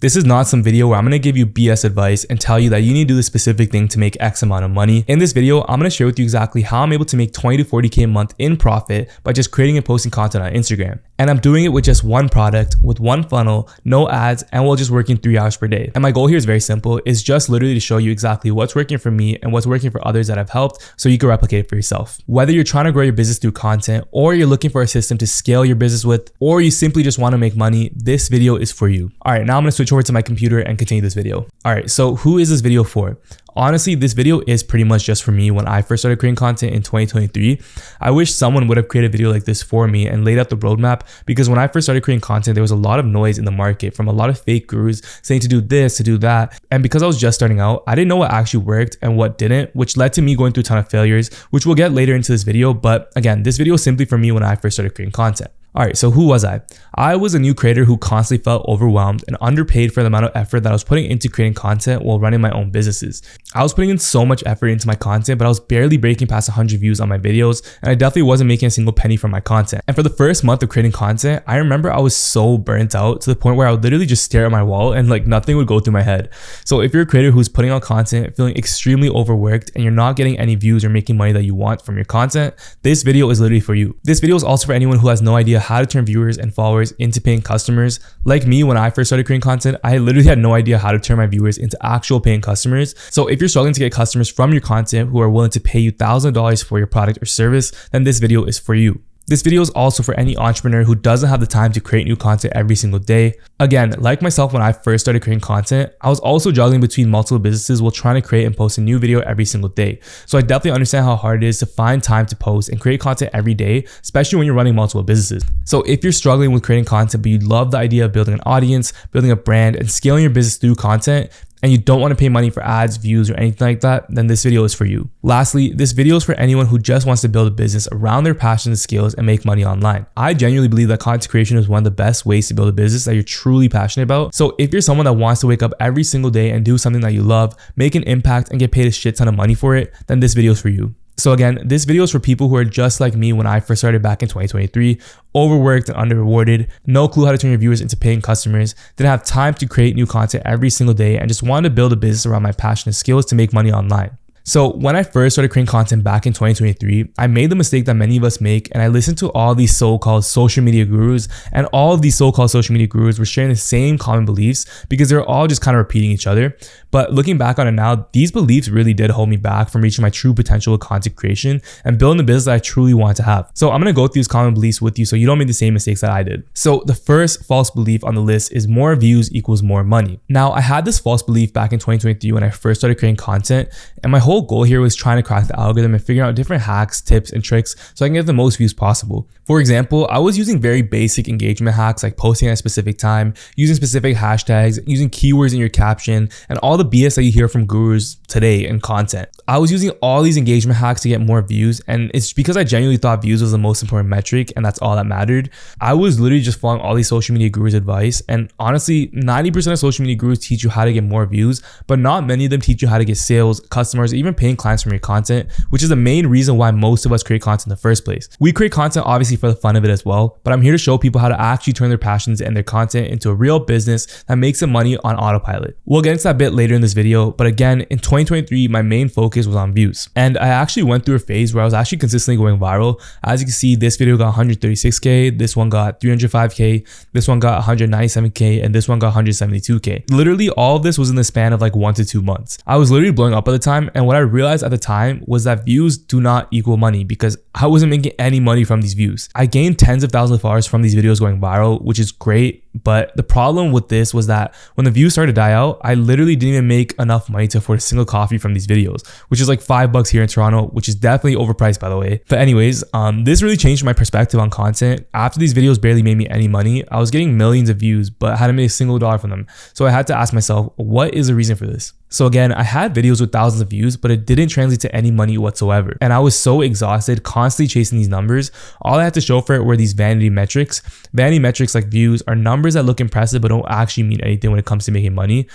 This is not some video where I'm going to give you BS advice and tell you that you need to do this specific thing to make X amount of money. In this video, I'm going to share with you exactly how I'm able to make 20 to 40K a month in profit by just creating and posting content on Instagram. And I'm doing it with just one product, with one funnel, no ads, and while just working 3 hours per day. And my goal here is very simple. It's just literally to show you exactly what's working for me and what's working for others that I've helped so you can replicate it for yourself. Whether you're trying to grow your business through content, or you're looking for a system to scale your business with, or you simply just want to make money, this video is for you. All right, now I'm going to switch over to my computer and continue this video. All right, so who is this video for? Honestly, this video is pretty much just for me when I first started creating content in 2023. I wish someone would have created a video like this for me and laid out the roadmap, because when I first started creating content, there was a lot of noise in the market from a lot of fake gurus saying to do this, to do that. And because I was just starting out, I didn't know what actually worked and what didn't, which led to me going through a ton of failures, which we'll get later into this video. But again, this video is simply for me when I first started creating content. All right, so who was I? I was a new creator who constantly felt overwhelmed and underpaid for the amount of effort that I was putting into creating content while running my own businesses. I was putting in so much effort into my content, but I was barely breaking past 100 views on my videos, and I definitely wasn't making a single penny from my content. And for the first month of creating content, I remember I was so burnt out to the point where I would literally just stare at my wall and like nothing would go through my head. So if you're a creator who's putting out content, feeling extremely overworked, and you're not getting any views or making money that you want from your content, this video is literally for you. This video is also for anyone who has no idea how to turn viewers and followers into paying customers. Like me, when I first started creating content, I literally had no idea how to turn my viewers into actual paying customers. So if you're struggling to get customers from your content who are willing to pay you thousands of dollars for your product or service, then this video is for you. This video is also for any entrepreneur who doesn't have the time to create new content every single day. Again, like myself when I first started creating content, I was also juggling between multiple businesses while trying to create and post a new video every single day. So I definitely understand how hard it is to find time to post and create content every day, especially when you're running multiple businesses. So if you're struggling with creating content, but you love the idea of building an audience, building a brand, and scaling your business through content, and you don't want to pay money for ads, views, or anything like that, then this video is for you. Lastly, this video is for anyone who just wants to build a business around their passions and skills and make money online. I genuinely believe that content creation is one of the best ways to build a business that you're truly passionate about. So if you're someone that wants to wake up every single day and do something that you love, make an impact, and get paid a shit ton of money for it, then this video is for you. So again, this video is for people who are just like me when I first started back in 2023, overworked and under-rewarded, no clue how to turn your viewers into paying customers, didn't have time to create new content every single day, and just wanted to build a business around my passion and skills to make money online. So when I first started creating content back in 2023, I made the mistake that many of us make, and I listened to all these so-called social media gurus, and all of these so-called social media gurus were sharing the same common beliefs because they're all just kind of repeating each other. But looking back on it now, these beliefs really did hold me back from reaching my true potential with content creation and building the business that I truly want to have. So I'm going to go through these common beliefs with you so you don't make the same mistakes that I did. So the first false belief on the list is more views equals more money. Now, I had this false belief back in 2023 when I first started creating content, and my whole goal here was trying to crack the algorithm and figuring out different hacks, tips, and tricks so I can get the most views possible. For example, I was using very basic engagement hacks like posting at a specific time, using specific hashtags, using keywords in your caption, and all the BS that you hear from gurus today in content. I was using all these engagement hacks to get more views, and it's because I genuinely thought views was the most important metric and that's all that mattered. I was literally just following all these social media gurus' advice, and honestly, 90% of social media gurus teach you how to get more views, but not many of them teach you how to get sales, customers, even paying clients from your content, which is the main reason why most of us create content in the first place. We create content obviously for the fun of it as well, but I'm here to show people how to actually turn their passions and their content into a real business that makes them money on autopilot. We'll get into that a bit later in this video, but again, in 2023, my main focus was on views. And I actually went through a phase where I was actually consistently going viral. As you can see, this video got 136K, this one got 305K, this one got 197K, and this one got 172K. Literally all of this was in the span of like 1 to 2 months. I was literally blowing up at the time, and what I realized at the time was that views do not equal money because I wasn't making any money from these views. I gained tens of thousands of followers from these videos going viral, which is great. But the problem with this was that when the views started to die out, I literally didn't even make enough money to afford a single coffee from these videos, which is like $5 here in Toronto, which is definitely overpriced, by the way. But anyways, this really changed my perspective on content. After these videos barely made me any money, I was getting millions of views, but hadn't made a single dollar from them. So I had to ask myself, what is the reason for this? So again, I had videos with thousands of views, but it didn't translate to any money whatsoever. And I was so exhausted, constantly chasing these numbers. All I had to show for it were these vanity metrics. Vanity metrics like views are numbers that look impressive, but don't actually mean anything when it comes to making money.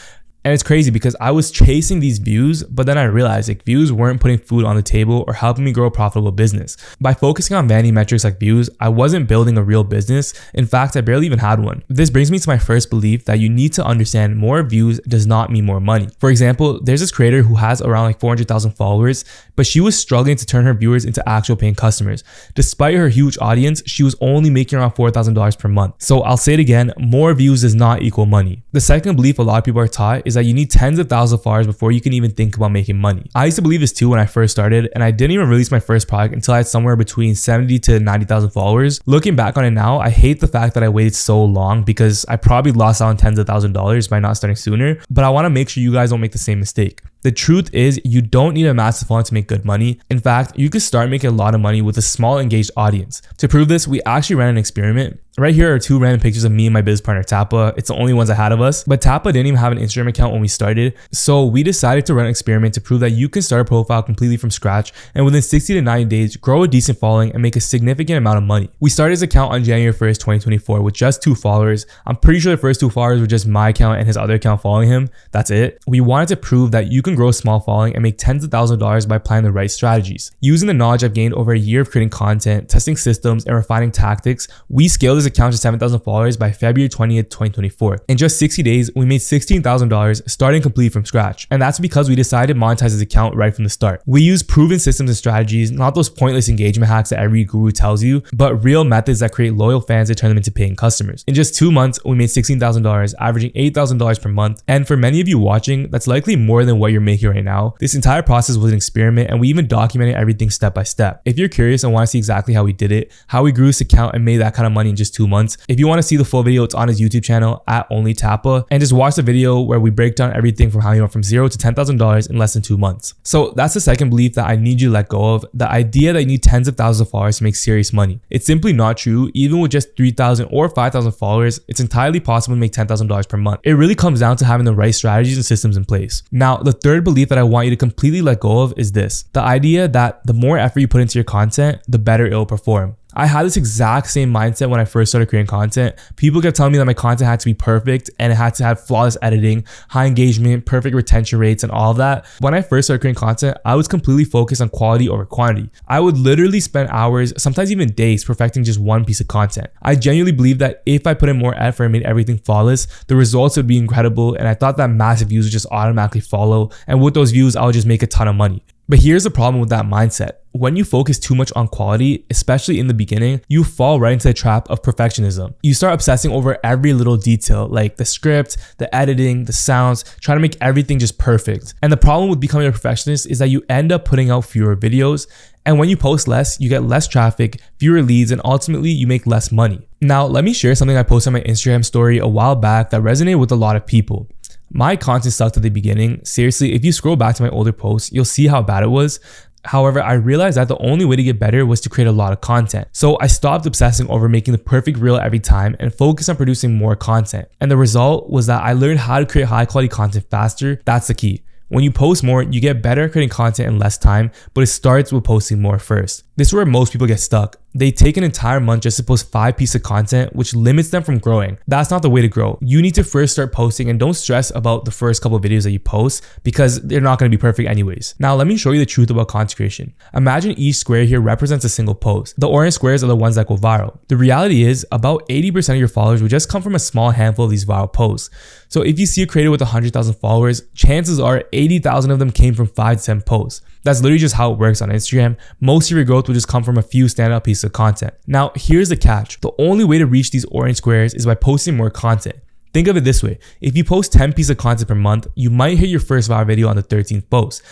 And it's crazy because I was chasing these views, but then I realized like views weren't putting food on the table or helping me grow a profitable business. By focusing on vanity metrics like views, I wasn't building a real business. In fact, I barely even had one. This brings me to my first belief that you need to understand more views does not mean more money. For example, there's this creator who has around like 400,000 followers, but she was struggling to turn her viewers into actual paying customers. Despite her huge audience, she was only making around $4,000 per month. So I'll say it again, more views does not equal money. The second belief a lot of people are taught is that you need tens of thousands of followers before you can even think about making money. I used to believe this too when I first started, and I didn't even release my first product until I had somewhere between 70 to 90,000 followers. Looking back on it now, I hate the fact that I waited so long because I probably lost out on tens of thousands of dollars by not starting sooner, but I want to make sure you guys don't make the same mistake. The truth is, you don't need a massive following to make good money. In fact, you could start making a lot of money with a small engaged audience. To prove this, we actually ran an experiment. Right here are two random pictures of me and my business partner Tappa. It's the only ones I had of us, but Tappa didn't even have an Instagram account when we started. So we decided to run an experiment to prove that you can start a profile completely from scratch and within 60 to 90 days, grow a decent following and make a significant amount of money. We started his account on January 1st, 2024 with just 2 followers. I'm pretty sure the first 2 followers were just my account and his other account following him. That's it. We wanted to prove that you can grow a small following and make tens of thousands of dollars by applying the right strategies. Using the knowledge I've gained over a year of creating content, testing systems, and refining tactics, we scaled his account to 7,000 followers by February 20th, 2024. In just 60 days, we made $16,000 starting completely from scratch. And that's because we decided to monetize his account right from the start. We use proven systems and strategies, not those pointless engagement hacks that every guru tells you, but real methods that create loyal fans and turn them into paying customers. In just 2 months, we made $16,000, averaging $8,000 per month. And for many of you watching, that's likely more than what you're making right now. This entire process was an experiment, and we even documented everything step by step. If you're curious and want to see exactly how we did it, how we grew this account and made that kind of money in just 2 months, if you want to see the full video, it's on his YouTube channel at Only Tappa, and just watch the video where we break down everything from how he went from $0 to $10,000 in less than 2 months. So that's the second belief that I need you to let go of, the idea that you need tens of thousands of followers to make serious money. It's simply not true. Even with just 3,000 or 5,000 followers, it's entirely possible to make $10,000 per month. It really comes down to having the right strategies and systems in place. Now, the third belief that I want you to completely let go of is this: the idea that the more effort you put into your content, the better it'll perform. I had this exact same mindset when I first started creating content. People kept telling me that my content had to be perfect and it had to have flawless editing, high engagement, perfect retention rates, and all of that. When I first started creating content, I was completely focused on quality over quantity. I would literally spend hours, sometimes even days, perfecting just one piece of content. I genuinely believed that if I put in more effort and made everything flawless, the results would be incredible, and I thought that massive views would just automatically follow, and with those views, I would just make a ton of money. But here's the problem with that mindset. When you focus too much on quality, especially in the beginning, you fall right into the trap of perfectionism. You start obsessing over every little detail, like the script, the editing, the sounds, trying to make everything just perfect. And the problem with becoming a perfectionist is that you end up putting out fewer videos. And when you post less, you get less traffic, fewer leads, and ultimately you make less money. Now, let me share something I posted on my Instagram story a while back that resonated with a lot of people. My content sucked at the beginning. Seriously, if you scroll back to my older posts, you'll see how bad it was. However, I realized that the only way to get better was to create a lot of content. So I stopped obsessing over making the perfect reel every time and focused on producing more content. And the result was that I learned how to create high quality content faster. That's the key. When you post more, you get better at creating content in less time, but it starts with posting more first. This is where most people get stuck. They take an entire month just to post 5 pieces of content, which limits them from growing. That's not the way to grow. You need to first start posting, and don't stress about the first couple of videos that you post because they're not going to be perfect anyways. Now, let me show you the truth about content creation. Imagine each square here represents a single post. The orange squares are the ones that go viral. The reality is about 80% of your followers will just come from a small handful of these viral posts. So if you see a creator with 100,000 followers, chances are 80,000 of them came from 5 to 10 posts. That's literally just how it works on Instagram. Most of your growth will just come from a few standout pieces of content. Now, here's the catch. The only way to reach these orange squares is by posting more content. Think of it this way. If you post 10 pieces of content per month, you might hit your first viral video on the 13th post.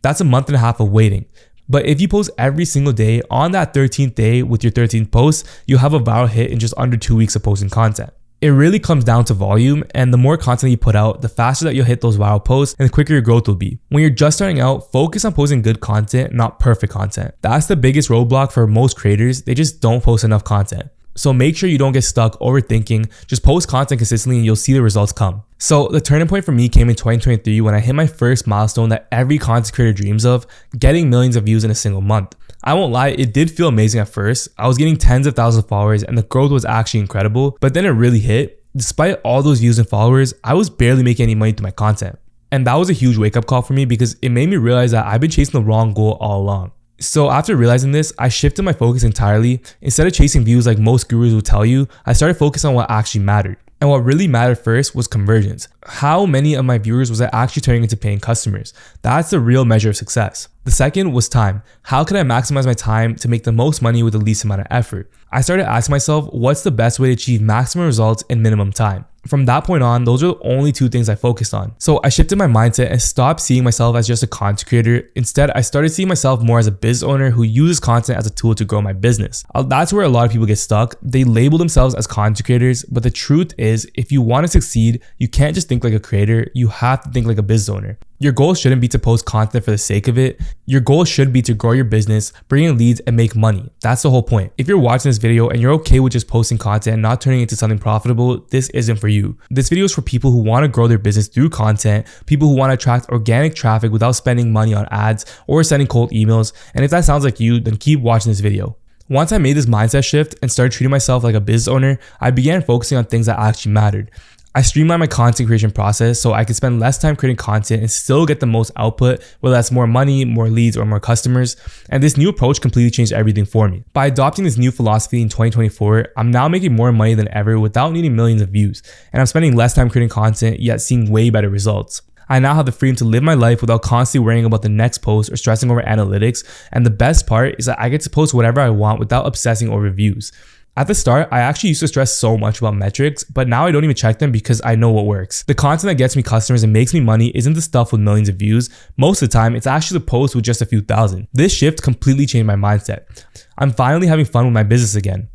That's a month and a half of waiting. But if you post every single day, on that 13th day with your 13th post, you'll have a viral hit in just under 2 weeks of posting content. It really comes down to volume, and the more content you put out, the faster that you'll hit those viral posts and the quicker your growth will be. When you're just starting out, focus on posting good content, not perfect content. That's the biggest roadblock for most creators. They just don't post enough content. So make sure you don't get stuck overthinking. Just post content consistently and you'll see the results come. So the turning point for me came in 2023 when I hit my first milestone that every content creator dreams of, getting millions of views in a single month. I won't lie, it did feel amazing at first. I was getting tens of thousands of followers and the growth was actually incredible, but then it really hit. Despite all those views and followers, I was barely making any money through my content. And that was a huge wake up call for me because it made me realize that I've been chasing the wrong goal all along. So after realizing this, I shifted my focus entirely. Instead of chasing views like most gurus will tell you, I started focusing on what actually mattered. And what really mattered first was conversions. How many of my viewers was I actually turning into paying customers? That's the real measure of success. The second was time. How could I maximize my time to make the most money with the least amount of effort? I started asking myself, what's the best way to achieve maximum results in minimum time? From that point on, those are the only two things I focused on. So I shifted my mindset and stopped seeing myself as just a content creator. Instead, I started seeing myself more as a business owner who uses content as a tool to grow my business. That's where a lot of people get stuck. They label themselves as content creators, but the truth is, if you want to succeed, you can't just think like a creator, you have to think like a business owner. Your goal shouldn't be to post content for the sake of it. Your goal should be to grow your business, bring in leads, and make money. That's the whole point. If you're watching this video and you're okay with just posting content and not turning it into something profitable, this isn't for you. This video is for people who want to grow their business through content, people who want to attract organic traffic without spending money on ads or sending cold emails. And if that sounds like you, then keep watching this video. Once I made this mindset shift and started treating myself like a business owner, I began focusing on things that actually mattered. I streamlined my content creation process so I could spend less time creating content and still get the most output, whether that's more money, more leads, or more customers. And this new approach completely changed everything for me. By adopting this new philosophy in 2024, I'm now making more money than ever without needing millions of views. And I'm spending less time creating content, yet seeing way better results. I now have the freedom to live my life without constantly worrying about the next post or stressing over analytics. And the best part is that I get to post whatever I want without obsessing over views. At the start, I actually used to stress so much about metrics, but now I don't even check them because I know what works. The content that gets me customers and makes me money isn't the stuff with millions of views. Most of the time, it's actually the post with just a few thousand. This shift completely changed my mindset. I'm finally having fun with my business again.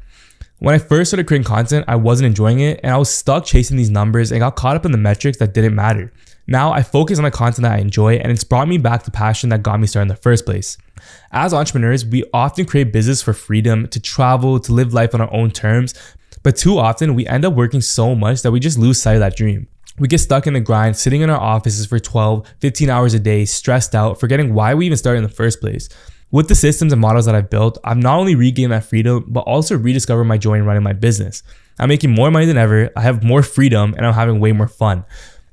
When I first started creating content, I wasn't enjoying it and I was stuck chasing these numbers and got caught up in the metrics that didn't matter. Now I focus on the content that I enjoy and it's brought me back the passion that got me started in the first place. As entrepreneurs, we often create business for freedom, to travel, to live life on our own terms, but too often we end up working so much that we just lose sight of that dream. We get stuck in the grind, sitting in our offices for 12, 15 hours a day, stressed out, forgetting why we even started in the first place. With the systems and models that I've built, I've not only regained that freedom, but also rediscovered my joy in running my business. I'm making more money than ever, I have more freedom, and I'm having way more fun.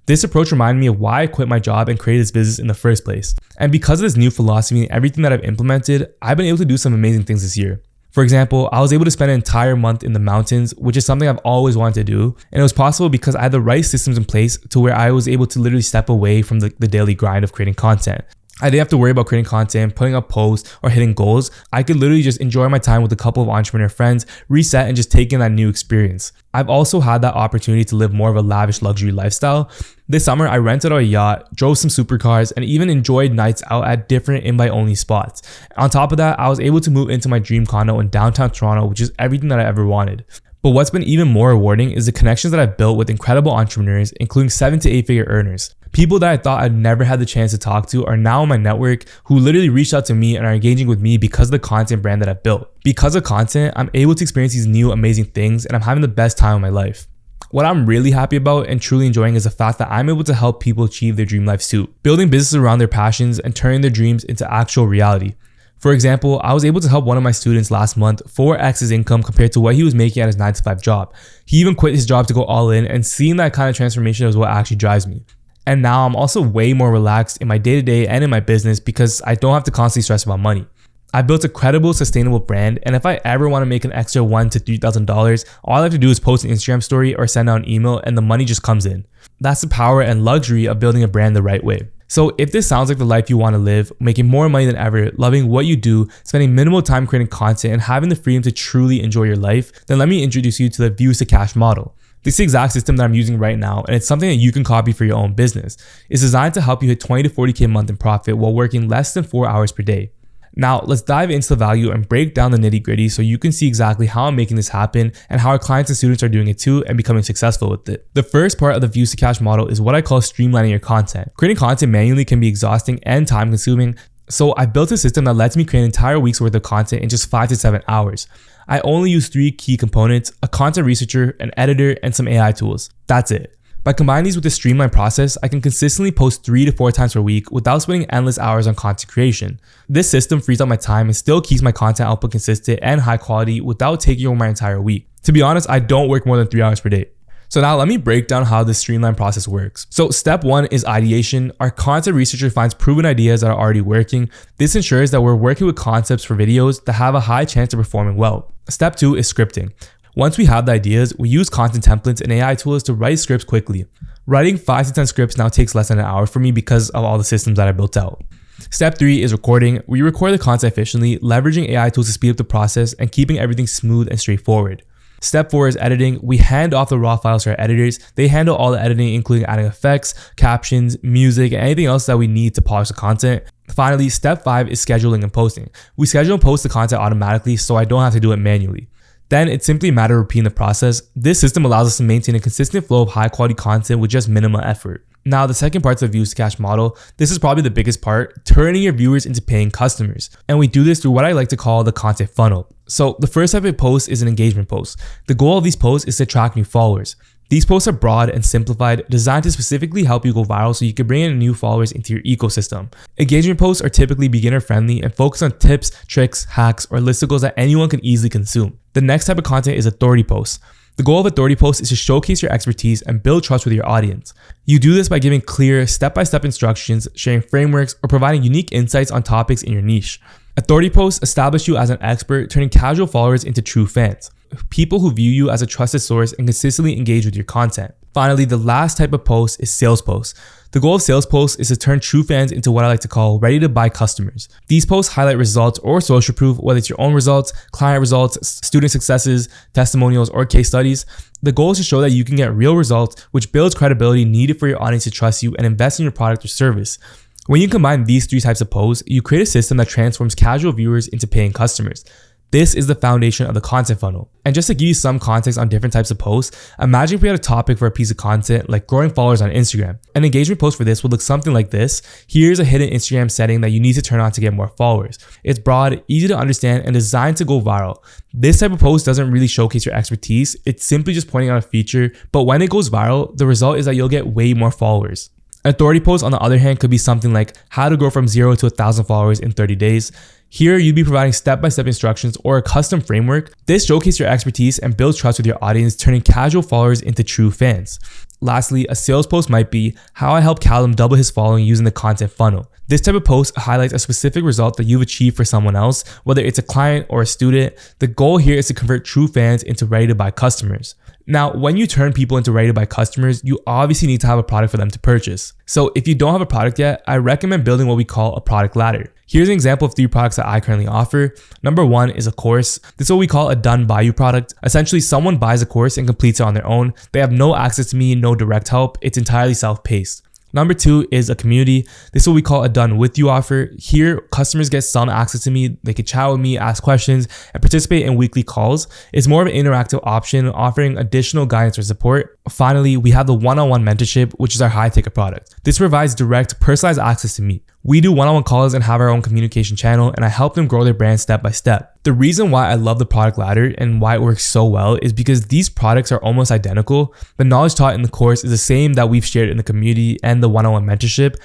This approach reminded me of why I quit my job and created this business in the first place. And because of this new philosophy and everything that I've implemented, I've been able to do some amazing things this year. For example, I was able to spend an entire month in the mountains, which is something I've always wanted to do. And it was possible because I had the right systems in place to where I was able to literally step away from the daily grind of creating content. I didn't have to worry about creating content, putting up posts, or hitting goals. I could literally just enjoy my time with a couple of entrepreneur friends, reset, and just take in that new experience. I've also had that opportunity to live more of a lavish luxury lifestyle. This summer, I rented a yacht, drove some supercars, and even enjoyed nights out at different invite-only spots. On top of that, I was able to move into my dream condo in downtown Toronto, which is everything that I ever wanted. But what's been even more rewarding is the connections that I've built with incredible entrepreneurs, including 7 to 8 figure earners. People that I thought I'd never had the chance to talk to are now in my network who literally reached out to me and are engaging with me because of the content brand that I've built. Because of content, I'm able to experience these new amazing things and I'm having the best time of my life. What I'm really happy about and truly enjoying is the fact that I'm able to help people achieve their dream lives too, building businesses around their passions and turning their dreams into actual reality. For example, I was able to help one of my students last month 4x his income compared to what he was making at his 9-to-5 job. He even quit his job to go all in, and seeing that kind of transformation is what actually drives me. And now I'm also way more relaxed in my day-to-day and in my business because I don't have to constantly stress about money. I built a credible, sustainable brand, and if I ever want to make an extra $1,000 to $3,000, all I have to do is post an Instagram story or send out an email and the money just comes in. That's the power and luxury of building a brand the right way. So if this sounds like the life you want to live, making more money than ever, loving what you do, spending minimal time creating content, and having the freedom to truly enjoy your life, then let me introduce you to the Views to Cash model. This is the exact system that I'm using right now, and it's something that you can copy for your own business. It's designed to help you hit 20 to 40K a month in profit while working less than 4 hours per day. Now, let's dive into the value and break down the nitty gritty so you can see exactly how I'm making this happen and how our clients and students are doing it too and becoming successful with it. The first part of the Views to Cash model is what I call streamlining your content. Creating content manually can be exhausting and time consuming, so I built a system that lets me create an entire week's worth of content in just 5 to 7 hours. I only use 3 key components: a content researcher, an editor, and some AI tools. That's it. By combining these with a streamlined process, I can consistently post 3 to 4 times per week without spending endless hours on content creation. This system frees up my time and still keeps my content output consistent and high quality without taking over my entire week. To be honest, I don't work more than 3 hours per day. So now let me break down how this streamlined process works. So step 1 is ideation. Our content researcher finds proven ideas that are already working. This ensures that we're working with concepts for videos that have a high chance of performing well. Step 2 is scripting. Once we have the ideas, we use content templates and AI tools to write scripts quickly. Writing 5 to 10 scripts now takes less than an hour for me because of all the systems that I built out. Step 3 is recording. We record the content efficiently, leveraging AI tools to speed up the process and keeping everything smooth and straightforward. Step 4 is editing. We hand off the raw files to our editors. They handle all the editing, including adding effects, captions, music, and anything else that we need to polish the content. Finally, step 5 is scheduling and posting. We schedule and post the content automatically so I don't have to do it manually. Then it's simply a matter of repeating the process. This system allows us to maintain a consistent flow of high quality content with just minimal effort. Now, the second part is the views to cash model. This is probably the biggest part, turning your viewers into paying customers. And we do this through what I like to call the content funnel. So the first type of post is an engagement post. The goal of these posts is to attract new followers. These posts are broad and simplified, designed to specifically help you go viral so you can bring in new followers into your ecosystem. Engagement posts are typically beginner friendly and focus on tips, tricks, hacks, or listicles that anyone can easily consume. The next type of content is authority posts. The goal of authority posts is to showcase your expertise and build trust with your audience. You do this by giving clear, step-by-step instructions, sharing frameworks, or providing unique insights on topics in your niche. Authority posts establish you as an expert, turning casual followers into true fans, people who view you as a trusted source and consistently engage with your content. Finally, the last type of post is sales posts. The goal of sales posts is to turn true fans into what I like to call ready to buy customers. These posts highlight results or social proof, whether it's your own results, client results, student successes, testimonials, or case studies. The goal is to show that you can get real results, which builds credibility needed for your audience to trust you and invest in your product or service. When you combine these 3 types of posts, you create a system that transforms casual viewers into paying customers. This is the foundation of the content funnel. And just to give you some context on different types of posts, imagine if we had a topic for a piece of content like growing followers on Instagram. An engagement post for this would look something like this. Here's a hidden Instagram setting that you need to turn on to get more followers. It's broad, easy to understand, and designed to go viral. This type of post doesn't really showcase your expertise. It's simply just pointing out a feature, but when it goes viral, the result is that you'll get way more followers. Authority post, on the other hand, could be something like how to grow from 0 to 1,000 followers in 30 days. Here, you'd be providing step-by-step instructions or a custom framework. This showcases your expertise and builds trust with your audience, turning casual followers into true fans. Lastly, a sales post might be how I helped Callum double his following using the content funnel. This type of post highlights a specific result that you've achieved for someone else, whether it's a client or a student. The goal here is to convert true fans into ready to buy customers. Now, when you turn people into ready to buy customers, you obviously need to have a product for them to purchase. So if you don't have a product yet, I recommend building what we call a product ladder. Here's an example of 3 products that I currently offer. Number 1 is a course. This is what we call a done by you product. Essentially, someone buys a course and completes it on their own. They have no access to me, no direct help. It's entirely self-paced. Number 2 is a community. This is what we call a done with you offer. Here, customers get some access to me. They can chat with me, ask questions, and participate in weekly calls. It's more of an interactive option, offering additional guidance or support. Finally, we have the one-on-one mentorship, which is our high ticket product. This provides direct, personalized access to me. We do one-on-one calls and have our own communication channel, and I help them grow their brand step by step. The reason why I love the product ladder and why it works so well is because these products are almost identical. The knowledge taught in the course is the same that we've shared in the community and the one-on-one mentorship.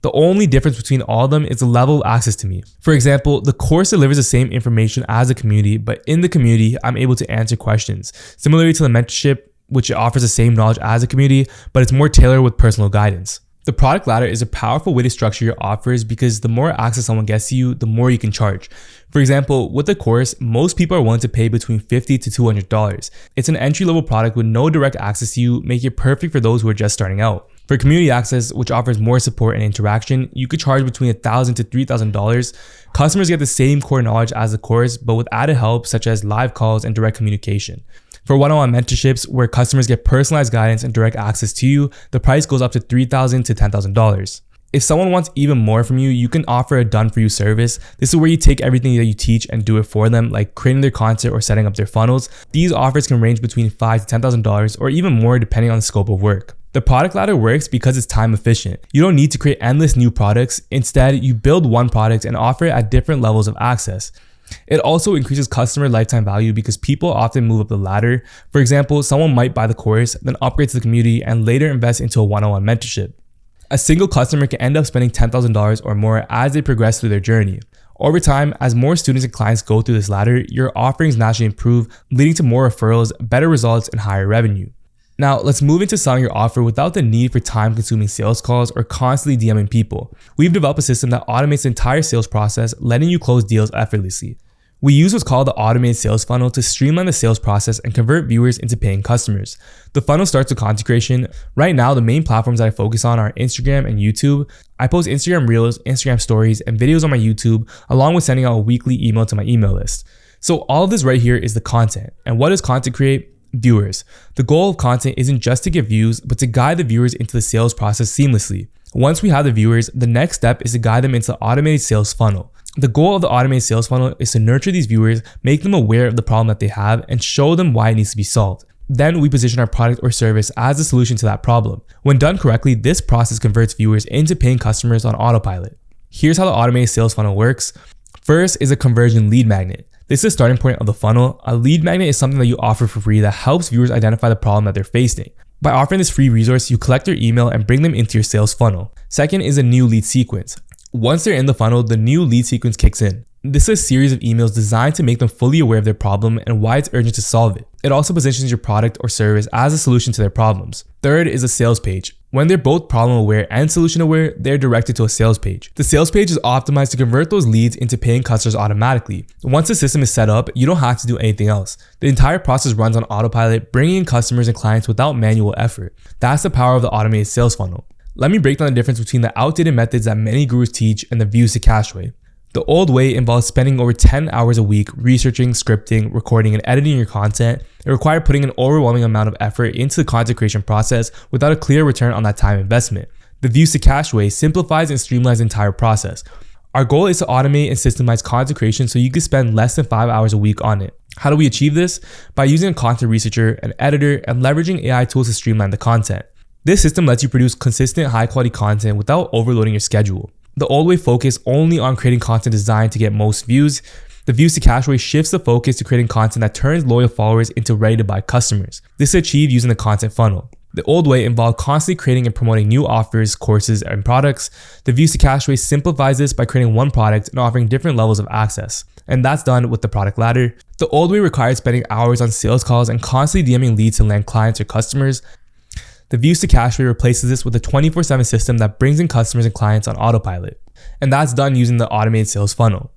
The only difference between all of them is the level of access to me. For example, the course delivers the same information as the community, but in the community, I'm able to answer questions. Similarly to the mentorship, which offers the same knowledge as the community, but it's more tailored with personal guidance. The product ladder is a powerful way to structure your offers because the more access someone gets to you, the more you can charge. For example, with the course, most people are willing to pay between $50 to $200. It's an entry-level product with no direct access to you, making it perfect for those who are just starting out. For community access, which offers more support and interaction, you could charge between $1,000 to $3,000. Customers get the same core knowledge as the course, but with added help such as live calls and direct communication. For one-on-one mentorships, where customers get personalized guidance and direct access to you, the price goes up to $3,000 to $10,000. If someone wants even more from you, you can offer a done-for-you service. This is where you take everything that you teach and do it for them, like creating their content or setting up their funnels. These offers can range between $5,000 to $10,000 or even more depending on the scope of work. The product ladder works because it's time efficient. You don't need to create endless new products. Instead, you build one product and offer it at different levels of access. It also increases customer lifetime value because people often move up the ladder. For example, someone might buy the course, then upgrade to the community, and later invest into a one-on-one mentorship. A single customer can end up spending $10,000 or more as they progress through their journey. Over time, as more students and clients go through this ladder, your offerings naturally improve, leading to more referrals, better results, and higher revenue. Now, let's move into selling your offer without the need for time-consuming sales calls or constantly DMing people. We've developed a system that automates the entire sales process, letting you close deals effortlessly. We use what's called the automated sales funnel to streamline the sales process and convert viewers into paying customers. The funnel starts with content creation. Right now, the main platforms that I focus on are Instagram and YouTube. I post Instagram Reels, Instagram Stories, and videos on my YouTube, along with sending out a weekly email to my email list. So all of this right here is the content. And what does content create? Viewers. The goal of content isn't just to get views, but to guide the viewers into the sales process seamlessly. Once we have the viewers, the next step is to guide them into the automated sales funnel. The goal of the automated sales funnel is to nurture these viewers, make them aware of the problem that they have, and show them why it needs to be solved. Then we position our product or service as the solution to that problem. When done correctly, this process converts viewers into paying customers on autopilot. Here's how the automated sales funnel works. First is a conversion lead magnet. This is the starting point of the funnel. A lead magnet is something that you offer for free that helps viewers identify the problem that they're facing. By offering this free resource, you collect their email and bring them into your sales funnel. Second is a new lead sequence. Once they're in the funnel, the new lead sequence kicks in. This is a series of emails designed to make them fully aware of their problem and why it's urgent to solve it. It also positions your product or service as a solution to their problems. Third is a sales page. When they're both problem aware and solution aware, they're directed to a sales page. The sales page is optimized to convert those leads into paying customers automatically. Once the system is set up, you don't have to do anything else. The entire process runs on autopilot, bringing in customers and clients without manual effort. That's the power of the automated sales funnel. Let me break down the difference between the outdated methods that many gurus teach and the views to cash way. The old way involves spending over 10 hours a week researching, scripting, recording, and editing your content. It required putting an overwhelming amount of effort into the content creation process without a clear return on that time investment. The views to cash way simplifies and streamlines the entire process. Our goal is to automate and systemize content creation so you can spend less than 5 hours a week on it. How do we achieve this? By using a content researcher, an editor, and leveraging AI tools to streamline the content. This system lets you produce consistent, high-quality content without overloading your schedule. The old way focused only on creating content designed to get most views. The views to cash way shifts the focus to creating content that turns loyal followers into ready-to-buy customers. This is achieved using the content funnel. The old way involved constantly creating and promoting new offers, courses, and products. The views to cash way simplifies this by creating one product and offering different levels of access. And that's done with the product ladder. The old way required spending hours on sales calls and constantly DMing leads to land clients or customers. The views to cash way replaces this with a 24/7 system that brings in customers and clients on autopilot. And that's done using the automated sales funnel.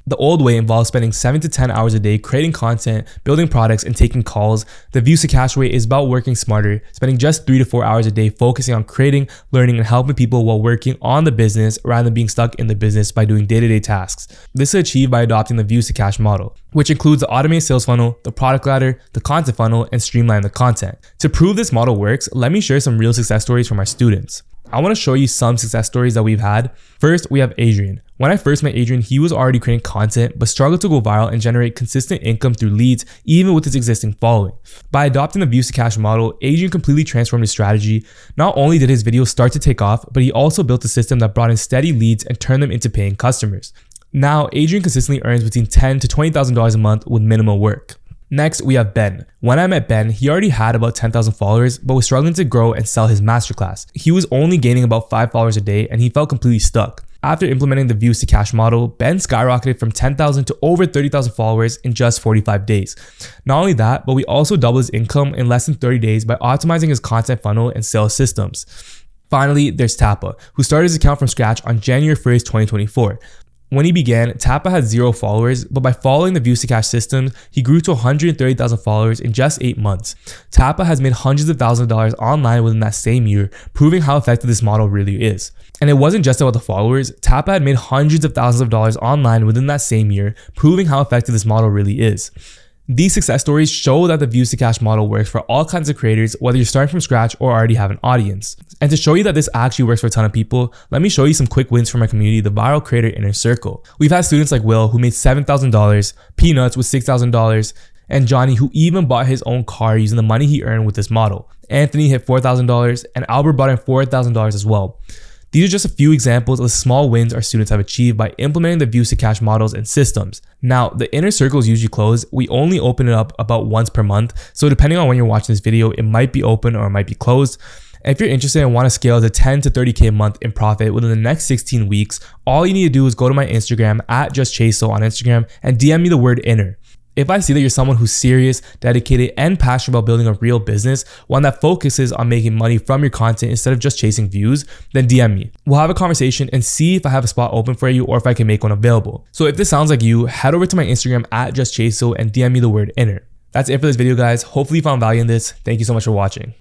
The old way involves spending 7 to 10 hours a day creating content, building products, and taking calls. The views to cash way is about working smarter, spending just 3 to 4 hours a day focusing on creating, learning, and helping people while working on the business rather than being stuck in the business by doing day-to-day tasks. This is achieved by adopting the views to cash model, which includes the automated sales funnel, the product ladder, the content funnel, and streamline the content. To prove this model works, let me share some real success stories from our students. I want to show you some success stories that we've had. First, we have Adrian. When I first met Adrian, he was already creating content, but struggled to go viral and generate consistent income through leads, even with his existing following. By adopting the views to cash model, Adrian completely transformed his strategy. Not only did his videos start to take off, but he also built a system that brought in steady leads and turned them into paying customers. Now, Adrian consistently earns between $10,000 to $20,000 a month with minimal work. Next, we have Ben. When I met Ben, he already had about 10,000 followers, but was struggling to grow and sell his masterclass. He was only gaining about 5 followers a day, and he felt completely stuck. After implementing the views to cash model, Ben skyrocketed from 10,000 to over 30,000 followers in just 45 days. Not only that, but we also doubled his income in less than 30 days by optimizing his content funnel and sales systems. Finally, there's Tapa, who started his account from scratch on January 1st, 2024. When he began, Tapa had 0 followers, but by following the views to cash system, he grew to 130,000 followers in just 8 months. Tapa has made hundreds of thousands of dollars online within that same year, proving how effective this model really is. And it wasn't just about the followers. Tapa had made hundreds of thousands of dollars online within that same year, proving how effective this model really is. These success stories show that the views to cash model works for all kinds of creators, whether you're starting from scratch or already have an audience. And to show you that this actually works for a ton of people, let me show you some quick wins from my community, the Viral Creator Inner Circle. We've had students like Will, who made $7,000, Peanuts with $6,000, and Johnny, who even bought his own car using the money he earned with this model. Anthony hit $4,000, and Albert bought in $4,000 as well. These are just a few examples of the small wins our students have achieved by implementing the views to cash models and systems. Now, the inner circle is usually closed. We only open it up about once per month. So depending on when you're watching this video, it might be open or it might be closed. And if you're interested and want to scale to 10 to 30K a month in profit within the next 16 weeks, all you need to do is go to my Instagram @JustChaseSo on Instagram and DM me the word inner. If I see that you're someone who's serious, dedicated, and passionate about building a real business, one that focuses on making money from your content instead of just chasing views, then DM me. We'll have a conversation and see if I have a spot open for you or if I can make one available. So if this sounds like you, head over to my Instagram at JustChaseSo and DM me the word inner. That's it for this video, guys. Hopefully you found value in this. Thank you so much for watching.